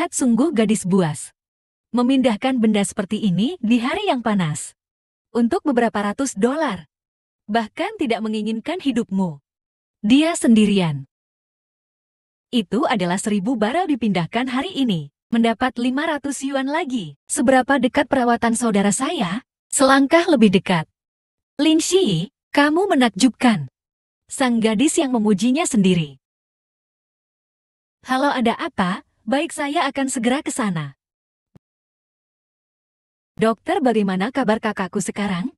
Terlihat sungguh gadis buas. Memindahkan benda seperti ini di hari yang panas. Untuk beberapa ratus dolar. Bahkan tidak menginginkan hidupmu. Dia sendirian. Itu adalah 1.000 barel dipindahkan hari ini. Mendapat 500 yuan lagi. Seberapa dekat perawatan saudara saya? Selangkah lebih dekat. Lin Shi, kamu menakjubkan. Sang gadis yang memujinya sendiri. Halo, ada apa? Baik, saya akan segera ke sana. Dokter, bagaimana kabar kakakku sekarang?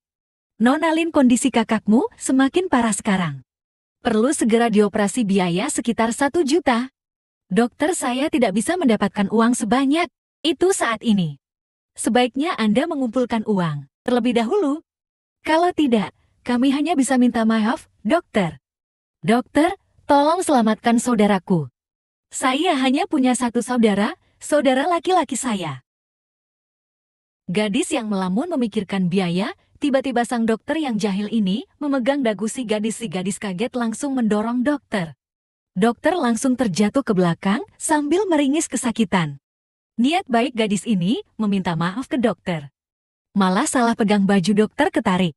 Nona Lin, kondisi kakakmu semakin parah sekarang. Perlu segera dioperasi, biaya sekitar 1 juta. Dokter, saya tidak bisa mendapatkan uang sebanyak itu saat ini. Sebaiknya Anda mengumpulkan uang terlebih dahulu. Kalau tidak, kami hanya bisa minta maaf, dokter. Dokter, tolong selamatkan saudaraku. Saya hanya punya satu saudara laki-laki saya. Gadis yang melamun memikirkan biaya, tiba-tiba sang dokter yang jahil ini memegang dagu si gadis. Si gadis kaget langsung mendorong dokter. Dokter langsung terjatuh ke belakang sambil meringis kesakitan. Niat baik gadis ini meminta maaf ke dokter. Malah salah pegang baju, dokter ketarik.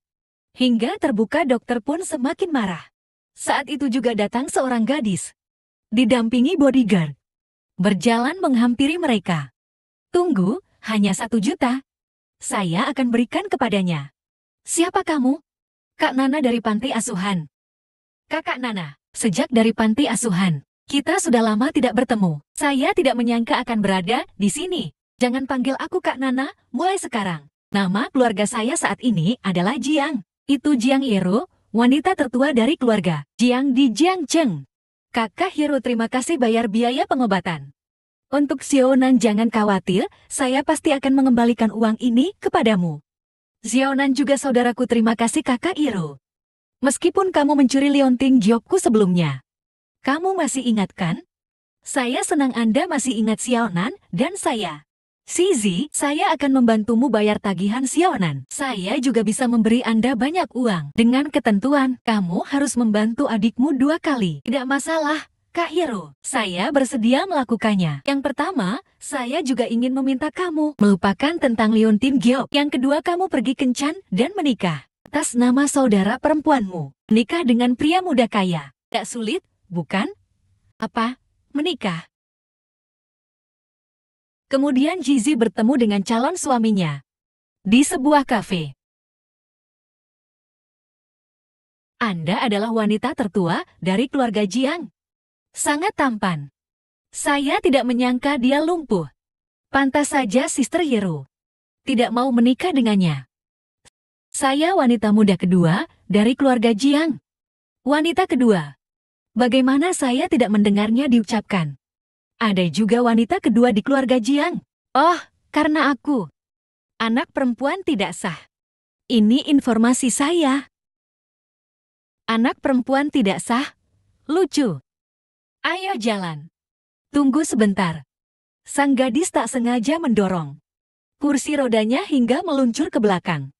Hingga terbuka, dokter pun semakin marah. Saat itu juga datang seorang gadis. Didampingi bodyguard. Berjalan menghampiri mereka. Tunggu, hanya 1 juta. Saya akan berikan kepadanya. Siapa kamu? Kak Nana dari panti asuhan. Kakak Nana. Sejak dari panti asuhan, kita sudah lama tidak bertemu. Saya tidak menyangka akan berada di sini. Jangan panggil aku Kak Nana, mulai sekarang. Nama keluarga saya saat ini adalah Jiang. Itu Jiang Hero, wanita tertua dari keluarga Jiang di Jiangcheng. Kakak Hero, terima kasih bayar biaya pengobatan. Untuk Xiaonan, jangan khawatir, saya pasti akan mengembalikan uang ini kepadamu. Xiaonan juga saudaraku, terima kasih Kakak Hero. Meskipun kamu mencuri lionting jobku sebelumnya. Kamu masih ingat kan? Saya senang Anda masih ingat Xiaonan dan saya. Zizi, saya akan membantumu bayar tagihan Xiaonan. Saya juga bisa memberi Anda banyak uang. Dengan ketentuan, kamu harus membantu adikmu 2 kali. Tidak masalah, Kak Hero. Saya bersedia melakukannya. Yang pertama, saya juga ingin meminta kamu melupakan tentang liontin Gyeop. Yang kedua, kamu pergi kencan dan menikah. Atas nama saudara perempuanmu, menikah dengan pria muda kaya. Tak sulit, bukan? Apa? Menikah? Kemudian Zizi bertemu dengan calon suaminya di sebuah kafe. Anda adalah wanita tertua dari keluarga Jiang. Sangat tampan. Saya tidak menyangka dia lumpuh. Pantas saja Sister Hero tidak mau menikah dengannya. Saya wanita muda kedua dari keluarga Jiang. Wanita kedua. Bagaimana saya tidak mendengarnya diucapkan? Ada juga wanita kedua di keluarga Jiang. Oh, karena aku anak perempuan tidak sah. Ini informasi saya. Anak perempuan tidak sah? Lucu. Ayo jalan. Tunggu sebentar. Sang gadis tak sengaja mendorong kursi rodanya hingga meluncur ke belakang.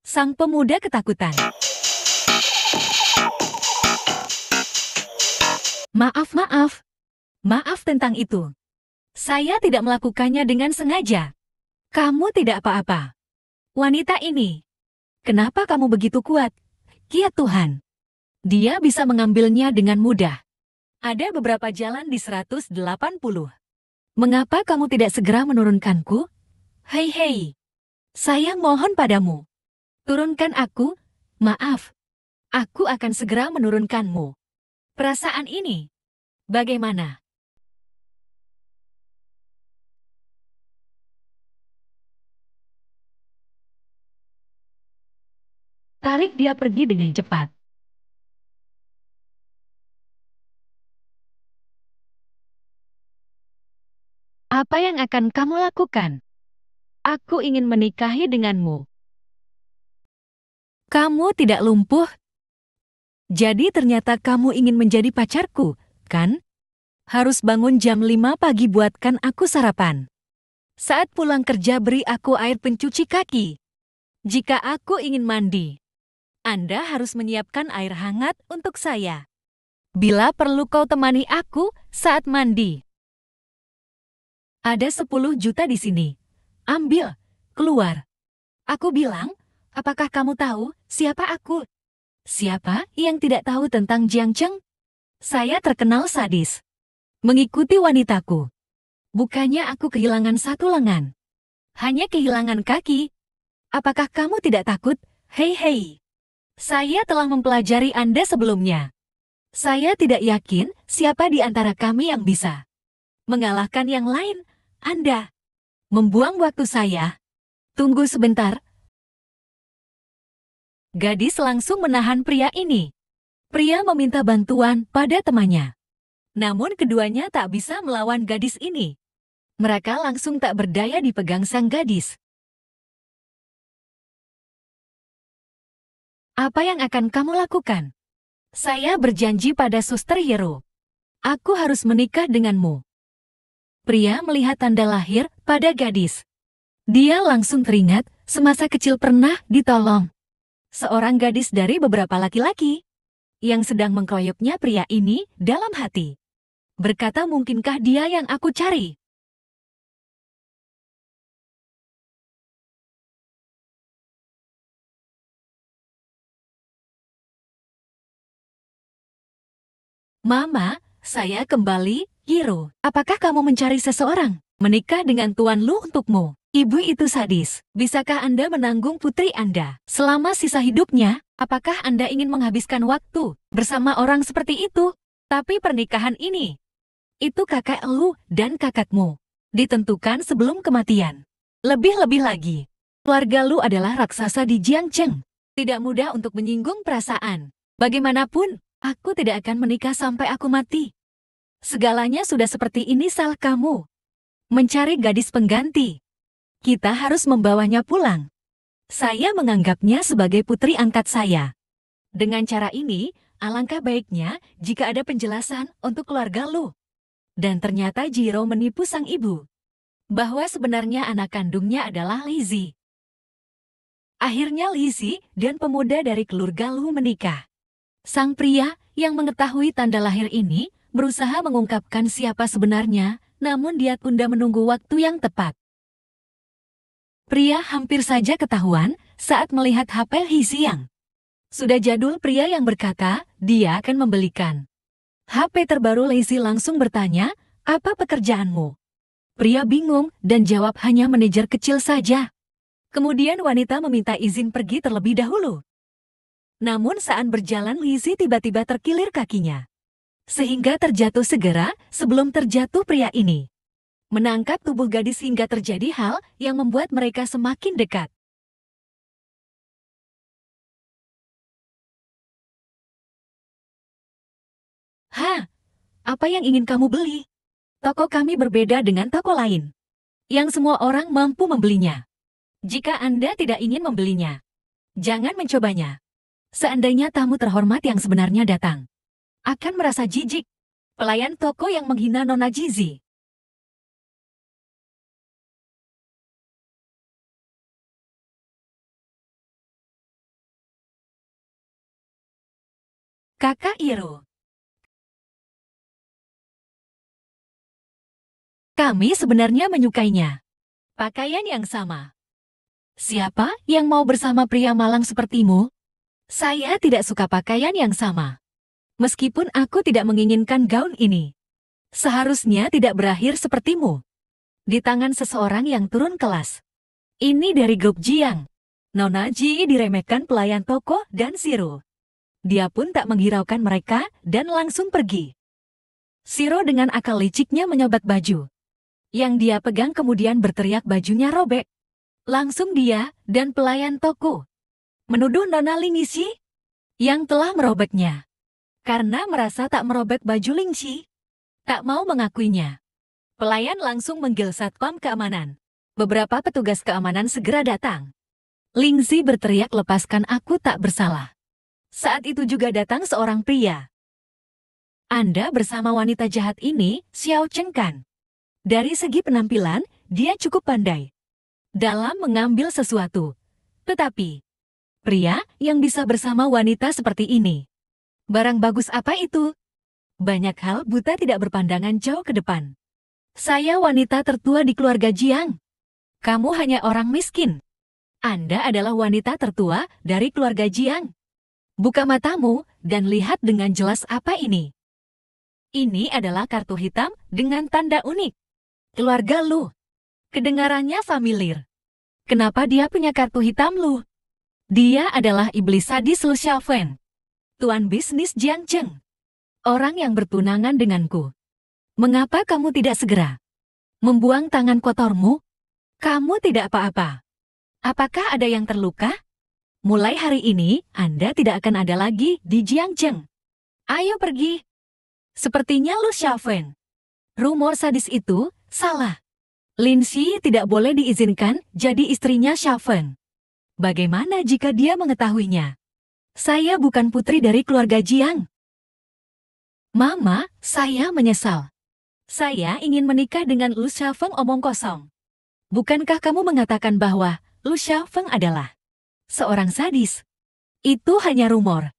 Sang pemuda ketakutan. Maaf tentang itu. Saya tidak melakukannya dengan sengaja. Kamu tidak apa-apa. Wanita ini, kenapa kamu begitu kuat? Ya Tuhan. Dia bisa mengambilnya dengan mudah. Ada beberapa jalan di 180. Mengapa kamu tidak segera menurunkanku? Hei. Saya mohon padamu. Turunkan aku. Maaf. Aku akan segera menurunkanmu. Perasaan ini, bagaimana? Tarik dia pergi dengan cepat. Apa yang akan kamu lakukan? Aku ingin menikahi denganmu. Kamu tidak lumpuh? Jadi ternyata kamu ingin menjadi pacarku, kan? Harus bangun jam 5 pagi buatkan aku sarapan. Saat pulang kerja beri aku air pencuci kaki. Jika aku ingin mandi, Anda harus menyiapkan air hangat untuk saya. Bila perlu kau temani aku saat mandi. Ada 10 juta di sini. Ambil, keluar. Aku bilang, apakah kamu tahu siapa aku? Siapa yang tidak tahu tentang Jiang Cheng? Saya terkenal sadis. Mengikuti wanitaku. Bukannya aku kehilangan satu lengan. Hanya kehilangan kaki. Apakah kamu tidak takut? Hei hei. Saya telah mempelajari Anda sebelumnya. Saya tidak yakin siapa di antara kami yang bisa mengalahkan yang lain. Anda membuang waktu saya. Tunggu sebentar. Gadis langsung menahan pria ini. Pria meminta bantuan pada temannya. Namun keduanya tak bisa melawan gadis ini. Mereka langsung tak berdaya dipegang sang gadis. Apa yang akan kamu lakukan? Saya berjanji pada Suster Hero. Aku harus menikah denganmu. Pria melihat tanda lahir pada gadis. Dia langsung teringat semasa kecil pernah ditolong seorang gadis dari beberapa laki-laki yang sedang mengkroyoknya pria ini dalam hati. Berkata, mungkinkah dia yang aku cari? Mama, saya kembali, Hiro. Apakah kamu mencari seseorang? Menikah dengan Tuan Lu untukmu. Ibu itu sadis. Bisakah Anda menanggung putri Anda selama sisa hidupnya? Apakah Anda ingin menghabiskan waktu bersama orang seperti itu? Tapi pernikahan ini, itu kakak lu dan kakakmu. Ditentukan sebelum kematian. Lebih-lebih lagi, keluarga lu adalah raksasa di Jiangcheng. Tidak mudah untuk menyinggung perasaan. Bagaimanapun, aku tidak akan menikah sampai aku mati. Segalanya sudah seperti ini salah kamu. Mencari gadis pengganti. Kita harus membawanya pulang. Saya menganggapnya sebagai putri angkat saya. Dengan cara ini, alangkah baiknya jika ada penjelasan untuk keluarga lu. Dan ternyata Jiro menipu sang ibu. Bahwa sebenarnya anak kandungnya adalah Lizzie. Akhirnya Lizzie dan pemuda dari keluarga Lu menikah. Sang pria yang mengetahui tanda lahir ini berusaha mengungkapkan siapa sebenarnya, namun dia tunda menunggu waktu yang tepat. Pria hampir saja ketahuan saat melihat HP Hisiang. Sudah jadul pria yang berkata, dia akan membelikan HP terbaru. Lizzie langsung bertanya, apa pekerjaanmu? Pria bingung dan jawab hanya manajer kecil saja. Kemudian wanita meminta izin pergi terlebih dahulu. Namun saat berjalan Lizzie tiba-tiba terkilir kakinya. Sehingga terjatuh segera sebelum terjatuh pria ini menangkap tubuh gadis hingga terjadi hal yang membuat mereka semakin dekat. Hah? Apa yang ingin kamu beli? Toko kami berbeda dengan toko lain, yang semua orang mampu membelinya. Jika Anda tidak ingin membelinya, jangan mencobanya. Seandainya tamu terhormat yang sebenarnya datang, akan merasa jijik. Pelayan toko yang menghina Nona Jizi. Kakak Iro. Kami sebenarnya menyukainya. Pakaian yang sama. Siapa yang mau bersama pria malang sepertimu? Saya tidak suka pakaian yang sama. Meskipun aku tidak menginginkan gaun ini. Seharusnya tidak berakhir sepertimu. Di tangan seseorang yang turun kelas. Ini dari grup Jiang. Nona Ji diremehkan pelayan toko dan Siro. Dia pun tak menghiraukan mereka dan langsung pergi. Siro dengan akal liciknya menyobat baju yang dia pegang, kemudian berteriak bajunya robek. Langsung dia dan pelayan toko menuduh Nona Lingxi yang telah merobeknya. Karena merasa tak merobek baju Lingxi, tak mau mengakuinya. Pelayan langsung manggil satpam keamanan. Beberapa petugas keamanan segera datang. Lingxi berteriak, lepaskan aku, tak bersalah. Saat itu juga datang seorang pria. Anda bersama wanita jahat ini, Xiao Cheng kan? Dari segi penampilan, dia cukup pandai dalam mengambil sesuatu. Tetapi, pria yang bisa bersama wanita seperti ini, barang bagus apa itu? Banyak hal buta tidak berpandangan jauh ke depan. Saya wanita tertua di keluarga Jiang. Kamu hanya orang miskin. Anda adalah wanita tertua dari keluarga Jiang. Buka matamu dan lihat dengan jelas apa ini. Ini adalah kartu hitam dengan tanda unik. Keluarga Lu. Kedengarannya familiar. Kenapa dia punya kartu hitam, Lu? Dia adalah iblis sadis Lu Xiaofeng. Tuan bisnis Jiang Cheng. Orang yang bertunangan denganku. Mengapa kamu tidak segera membuang tangan kotormu? Kamu tidak apa-apa. Apakah ada yang terluka? Mulai hari ini, Anda tidak akan ada lagi di Jiangcheng. Ayo pergi. Sepertinya Lu Xiaofeng. Rumor sadis itu salah. Lin Xi tidak boleh diizinkan jadi istrinya Xiaofeng. Bagaimana jika dia mengetahuinya? Saya bukan putri dari keluarga Jiang. Mama, saya menyesal. Saya ingin menikah dengan Lu Xiaofeng. Omong kosong. Bukankah kamu mengatakan bahwa Lu Xiaofeng adalah seorang sadis? Itu hanya rumor.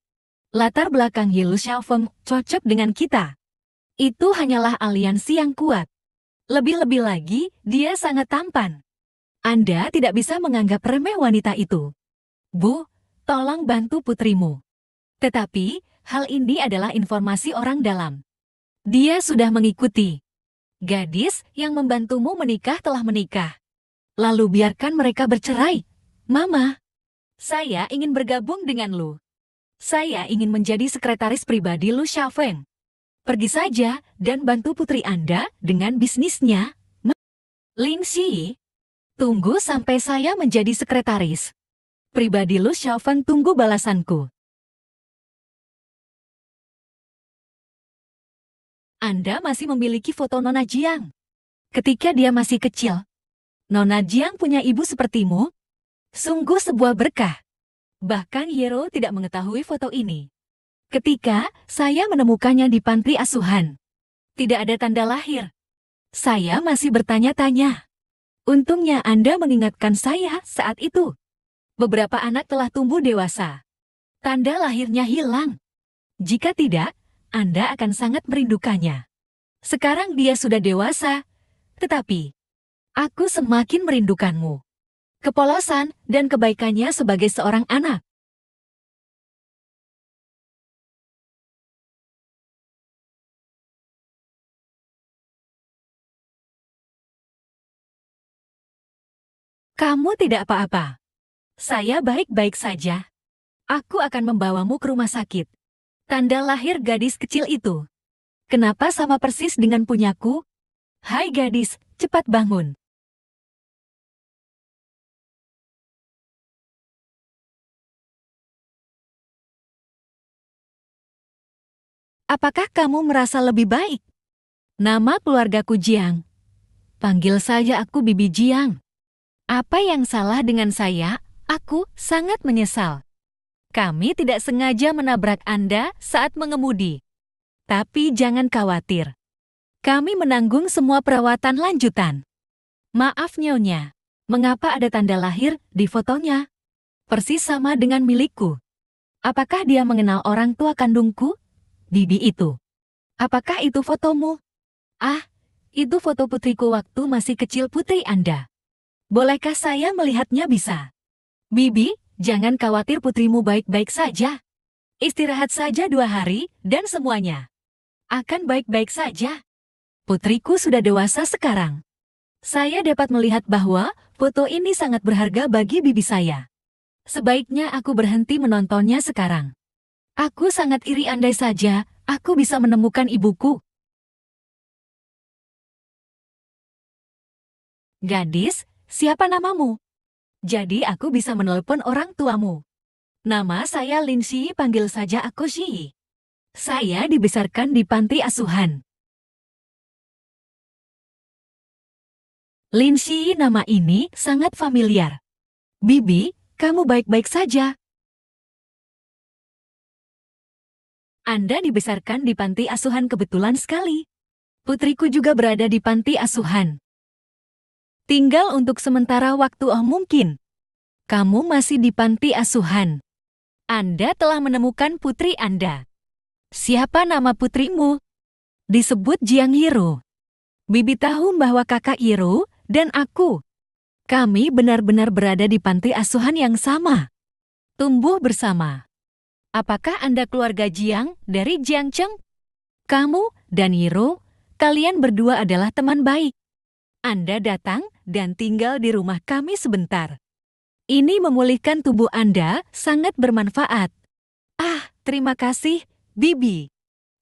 Latar belakang Lu Xiaofeng cocok dengan kita. Itu hanyalah aliansi yang kuat. Lebih-lebih lagi, dia sangat tampan. Anda tidak bisa menganggap remeh wanita itu. Bu, tolong bantu putrimu. Tetapi, hal ini adalah informasi orang dalam. Dia sudah mengikuti. Gadis yang membantumu menikah telah menikah. Lalu biarkan mereka bercerai. Mama, saya ingin bergabung dengan Lu. Saya ingin menjadi sekretaris pribadi Lu Xiaofeng. Pergi saja dan bantu putri Anda dengan bisnisnya. Lin Xi, tunggu sampai saya menjadi sekretaris pribadi Lu Xiaofeng. Tunggu balasanku. Anda masih memiliki foto Nona Jiang. Ketika dia masih kecil, Nona Jiang punya ibu sepertimu? Sungguh sebuah berkah. Bahkan Yero tidak mengetahui foto ini. Ketika saya menemukannya di panti asuhan, tidak ada tanda lahir. Saya masih bertanya-tanya. Untungnya Anda mengingatkan saya saat itu. Beberapa anak telah tumbuh dewasa. Tanda lahirnya hilang. Jika tidak, Anda akan sangat merindukannya. Sekarang dia sudah dewasa, tetapi aku semakin merindukanmu. Kepolosan dan kebaikannya sebagai seorang anak. Kamu tidak apa-apa. Saya baik-baik saja. Aku akan membawamu ke rumah sakit. Tanda lahir gadis kecil itu. Kenapa sama persis dengan punyaku? Hai gadis, cepat bangun. Apakah kamu merasa lebih baik? Nama keluargaku Jiang. Panggil saja aku Bibi Jiang. Apa yang salah dengan saya? Aku sangat menyesal. Kami tidak sengaja menabrak Anda saat mengemudi. Tapi jangan khawatir. Kami menanggung semua perawatan lanjutan. Maaf Nyonya, mengapa ada tanda lahir di fotonya? Persis sama dengan milikku. Apakah dia mengenal orang tua kandungku? Bibi itu. Apakah itu fotomu? Ah, itu foto putriku waktu masih kecil. Putri Anda. Bolehkah saya melihatnya? Bisa. Bibi, jangan khawatir, putrimu baik-baik saja. Istirahat saja 2 hari, dan semuanya akan baik-baik saja. Putriku sudah dewasa sekarang. Saya dapat melihat bahwa foto ini sangat berharga bagi bibi saya. Sebaiknya aku berhenti menontonnya sekarang. Aku sangat iri, andai saja aku bisa menemukan ibuku. Gadis, siapa namamu? Jadi aku bisa menelepon orang tuamu. Nama saya Lin Xi, panggil saja aku Xi. Saya dibesarkan di panti asuhan. Lin Xi, nama ini sangat familiar. Bibi, kamu baik-baik saja. Anda dibesarkan di panti asuhan, kebetulan sekali. Putriku juga berada di panti asuhan. Tinggal untuk sementara waktu. Oh, mungkin kamu masih di panti asuhan. Anda telah menemukan putri Anda. Siapa nama putrimu? Disebut Jiang Hiro. Bibi tahu bahwa kakak Iro dan aku, kami benar-benar berada di panti asuhan yang sama. Tumbuh bersama. Apakah Anda keluarga Jiang dari Jiangcheng? Kamu dan Iro, kalian berdua adalah teman baik. Anda datang dan tinggal di rumah kami sebentar. Ini memulihkan tubuh Anda sangat bermanfaat. Ah, terima kasih, Bibi.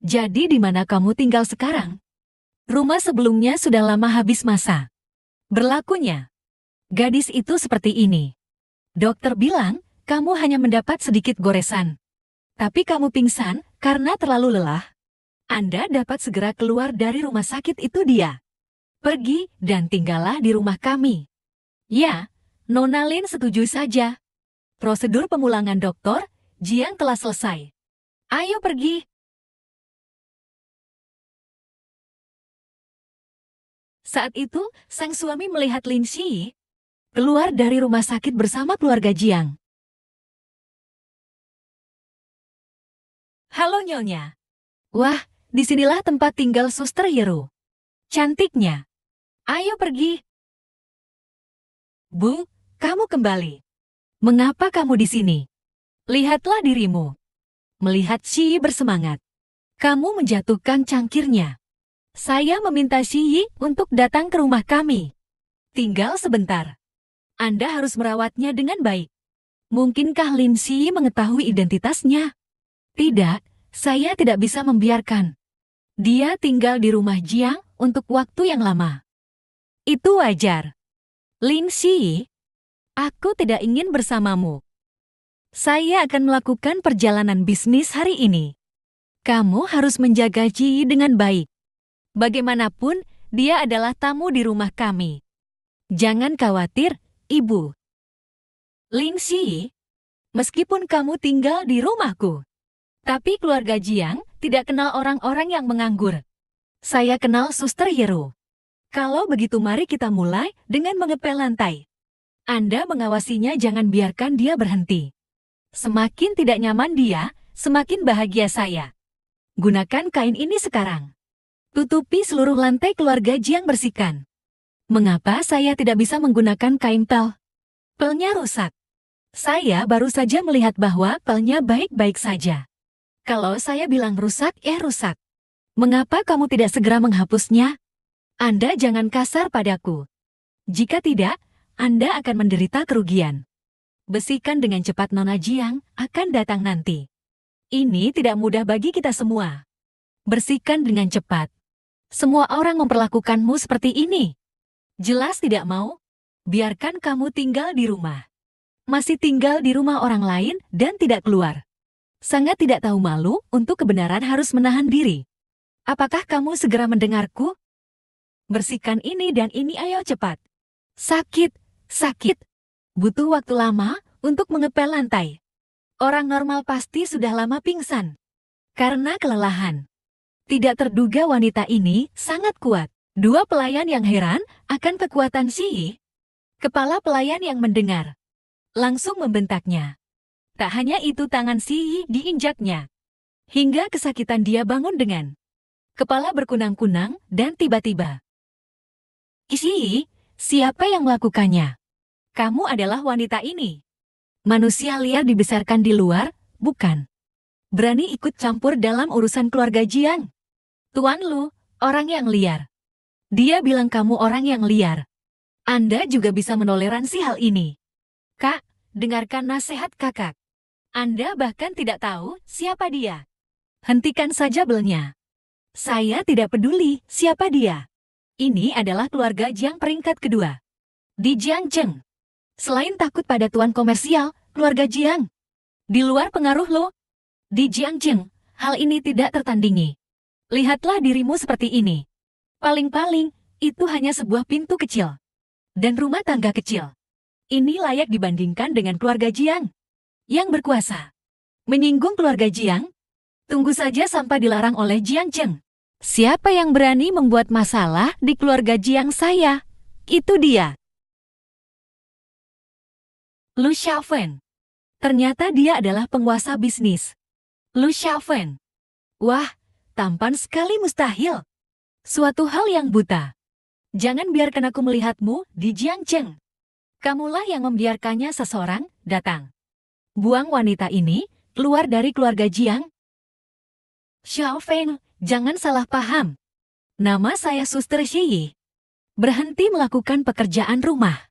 Jadi di mana kamu tinggal sekarang? Rumah sebelumnya sudah lama habis masa berlakunya. Gadis itu seperti ini. Dokter bilang, kamu hanya mendapat sedikit goresan. Tapi kamu pingsan karena terlalu lelah. Anda dapat segera keluar dari rumah sakit itu dia. Pergi dan tinggallah di rumah kami. Ya, Nona Lin setuju saja. Prosedur pemulangan Dokter Jiang telah selesai. Ayo pergi. Saat itu, sang suami melihat Lin Xi keluar dari rumah sakit bersama keluarga Jiang. Halo Nyonya. Wah, disinilah tempat tinggal Suster Hero. Cantiknya. Ayo pergi. Bu, kamu kembali. Mengapa kamu di sini? Lihatlah dirimu. Melihat Xi bersemangat. Kamu menjatuhkan cangkirnya. Saya meminta Xi untuk datang ke rumah kami. Tinggal sebentar. Anda harus merawatnya dengan baik. Mungkinkah Lin Xi mengetahui identitasnya? Tidak, saya tidak bisa membiarkan. Dia tinggal di rumah Jiang untuk waktu yang lama. Itu wajar. Lin Xi, aku tidak ingin bersamamu. Saya akan melakukan perjalanan bisnis hari ini. Kamu harus menjaga Ji dengan baik. Bagaimanapun, dia adalah tamu di rumah kami. Jangan khawatir, Ibu. Lin Xi, meskipun kamu tinggal di rumahku, tapi keluarga Jiang tidak kenal orang-orang yang menganggur. Saya kenal Suster Hero. Kalau begitu mari kita mulai dengan mengepel lantai. Anda mengawasinya, jangan biarkan dia berhenti. Semakin tidak nyaman dia, semakin bahagia saya. Gunakan kain ini sekarang. Tutupi seluruh lantai keluarga Jiang, bersihkan. Mengapa saya tidak bisa menggunakan kain pel? Pelnya rusak. Saya baru saja melihat bahwa pelnya baik-baik saja. Kalau saya bilang rusak, rusak. Mengapa kamu tidak segera menghapusnya? Anda jangan kasar padaku. Jika tidak, Anda akan menderita kerugian. Bersihkan dengan cepat, Nona Jiang akan datang nanti. Ini tidak mudah bagi kita semua. Bersihkan dengan cepat. Semua orang memperlakukanmu seperti ini. Jelas tidak mau? Biarkan kamu tinggal di rumah. Masih tinggal di rumah orang lain dan tidak keluar. Sangat tidak tahu malu, untuk kebenaran harus menahan diri. Apakah kamu segera mendengarku? Bersihkan ini dan ini, ayo cepat. Sakit, sakit. Butuh waktu lama untuk mengepel lantai. Orang normal pasti sudah lama pingsan. Karena kelelahan. Tidak terduga wanita ini sangat kuat. Dua pelayan yang heran akan kekuatan Xi. Kepala pelayan yang mendengar langsung membentaknya. Tak hanya itu, tangan Xi diinjaknya. Hingga kesakitan dia bangun dengan kepala berkunang-kunang dan tiba-tiba. Xi, siapa yang melakukannya? Kamu adalah wanita ini. Manusia liar dibesarkan di luar, bukan? Berani ikut campur dalam urusan keluarga Jiang. Tuan Lu, orang yang liar. Dia bilang kamu orang yang liar. Anda juga bisa menoleransi hal ini. Kak, dengarkan nasihat kakak. Anda bahkan tidak tahu siapa dia. Hentikan saja belnya. Saya tidak peduli siapa dia. Ini adalah keluarga Jiang peringkat kedua di Jiangcheng. Selain takut pada tuan komersial, keluarga Jiang di luar pengaruh lo. Di Jiangcheng, hal ini tidak tertandingi. Lihatlah dirimu seperti ini. Paling-paling, itu hanya sebuah pintu kecil. Dan rumah tangga kecil. Ini layak dibandingkan dengan keluarga Jiang yang berkuasa. Menyinggung keluarga Jiang? Tunggu saja sampai dilarang oleh Jiangcheng. Siapa yang berani membuat masalah di keluarga Jiang saya? Itu dia. Lu Xiaofen. Ternyata dia adalah penguasa bisnis. Lu Xiaofen. Wah, tampan sekali, mustahil. Suatu hal yang buta. Jangan biarkan aku melihatmu di Jiangcheng. Kamulah yang membiarkannya seseorang datang. Buang wanita ini keluar dari keluarga Jiang. Xiao Feng, jangan salah paham. Nama saya Suster Shi. Berhenti melakukan pekerjaan rumah.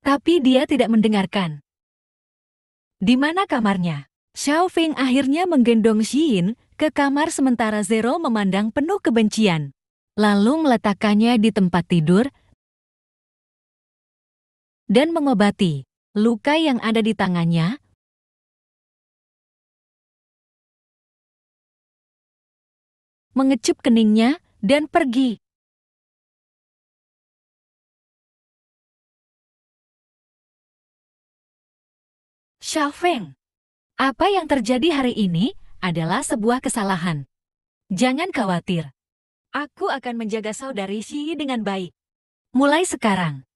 Tapi dia tidak mendengarkan. Di mana kamarnya? Xiao Feng akhirnya menggendong Xiyin ke kamar sementara Zero memandang penuh kebencian. Lalu meletakkannya di tempat tidur dan mengobati luka yang ada di tangannya. Mengecup keningnya dan pergi. Xiao Feng, apa yang terjadi hari ini adalah sebuah kesalahan. Jangan khawatir. Aku akan menjaga saudari Shi dengan baik. Mulai sekarang,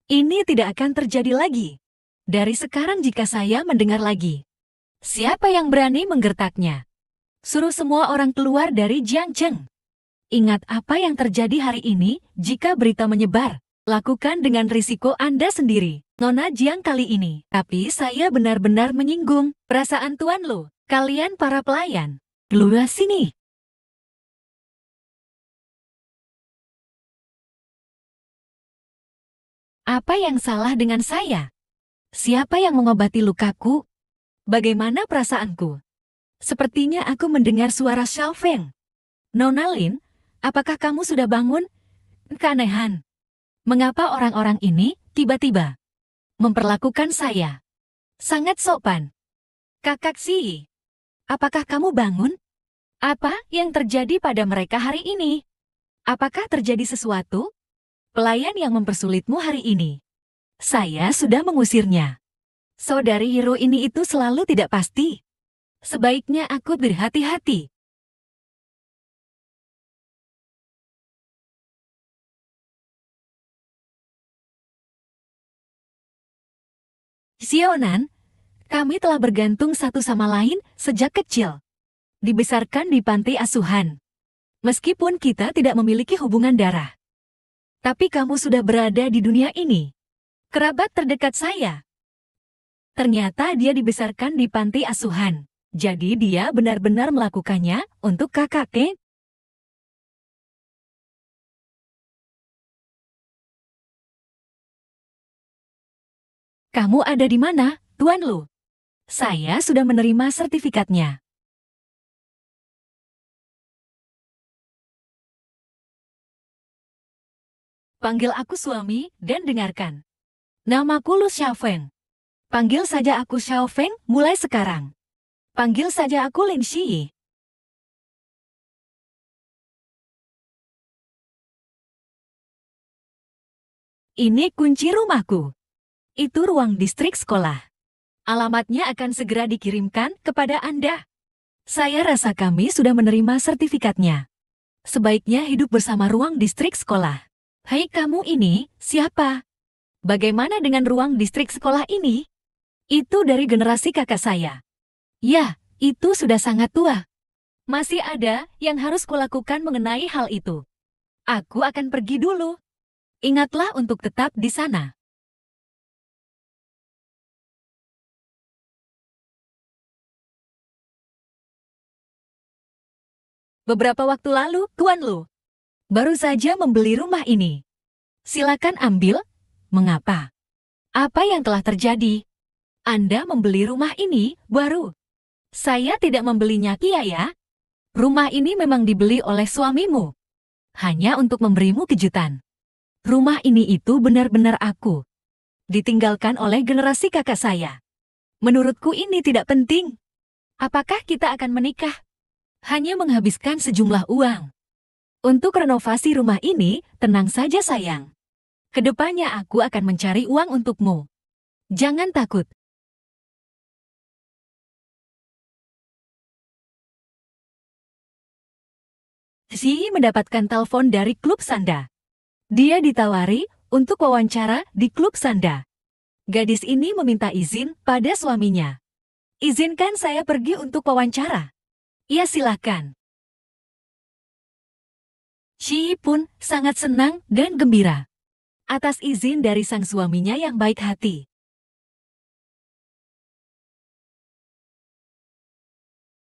ini tidak akan terjadi lagi. Dari sekarang jika saya mendengar lagi, siapa yang berani menggertaknya? Suruh semua orang keluar dari Jiangcheng. Ingat apa yang terjadi hari ini, jika berita menyebar, lakukan dengan risiko Anda sendiri. Nona Jiang kali ini, tapi saya benar-benar menyinggung perasaan Tuan Lu. Kalian para pelayan, keluar sini. Apa yang salah dengan saya? Siapa yang mengobati lukaku? Bagaimana perasaanku? Sepertinya aku mendengar suara Xiao Feng. Nona Lin, apakah kamu sudah bangun? Keanehan. Mengapa orang-orang ini tiba-tiba memperlakukan saya sangat sopan? Kakak Si, apakah kamu bangun? Apa yang terjadi pada mereka hari ini? Apakah terjadi sesuatu? Pelayan yang mempersulitmu hari ini. Saya sudah mengusirnya. Saudari hero ini itu selalu tidak pasti. Sebaiknya aku berhati-hati. Xiaonan, kami telah bergantung satu sama lain sejak kecil. Dibesarkan di panti asuhan. Meskipun kita tidak memiliki hubungan darah. Tapi kamu sudah berada di dunia ini. Kerabat terdekat saya. Ternyata dia dibesarkan di panti asuhan. Jadi dia benar-benar melakukannya untuk kakaknya. Kamu ada di mana, Tuan Lu? Saya sudah menerima sertifikatnya. Panggil aku suami dan dengarkan. Namaku Lu Xiaofeng. Panggil saja aku Xiaofeng mulai sekarang. Panggil saja aku Lin Shi. Ini kunci rumahku. Itu ruang distrik sekolah. Alamatnya akan segera dikirimkan kepada Anda. Saya rasa kami sudah menerima sertifikatnya. Sebaiknya hidup bersama ruang distrik sekolah. Hai kamu ini, siapa? Bagaimana dengan ruang distrik sekolah ini? Itu dari generasi kakak saya. Ya, itu sudah sangat tua. Masih ada yang harus kulakukan mengenai hal itu. Aku akan pergi dulu. Ingatlah untuk tetap di sana. Beberapa waktu lalu, Tuan Lu baru saja membeli rumah ini. Silakan ambil. Mengapa? Apa yang telah terjadi? Anda membeli rumah ini baru. Saya tidak membelinya, Kiai. Rumah ini memang dibeli oleh suamimu. Hanya untuk memberimu kejutan. Rumah ini itu benar-benar aku. Ditinggalkan oleh generasi kakak saya. Menurutku ini tidak penting. Apakah kita akan menikah? Hanya menghabiskan sejumlah uang. Untuk renovasi rumah ini, tenang saja sayang. Kedepannya aku akan mencari uang untukmu. Jangan takut. Si mendapatkan telepon dari klub Sanda. Dia ditawari untuk wawancara di klub Sanda. Gadis ini meminta izin pada suaminya. Izinkan saya pergi untuk wawancara. Ya silakan. Shi pun sangat senang dan gembira atas izin dari sang suaminya yang baik hati.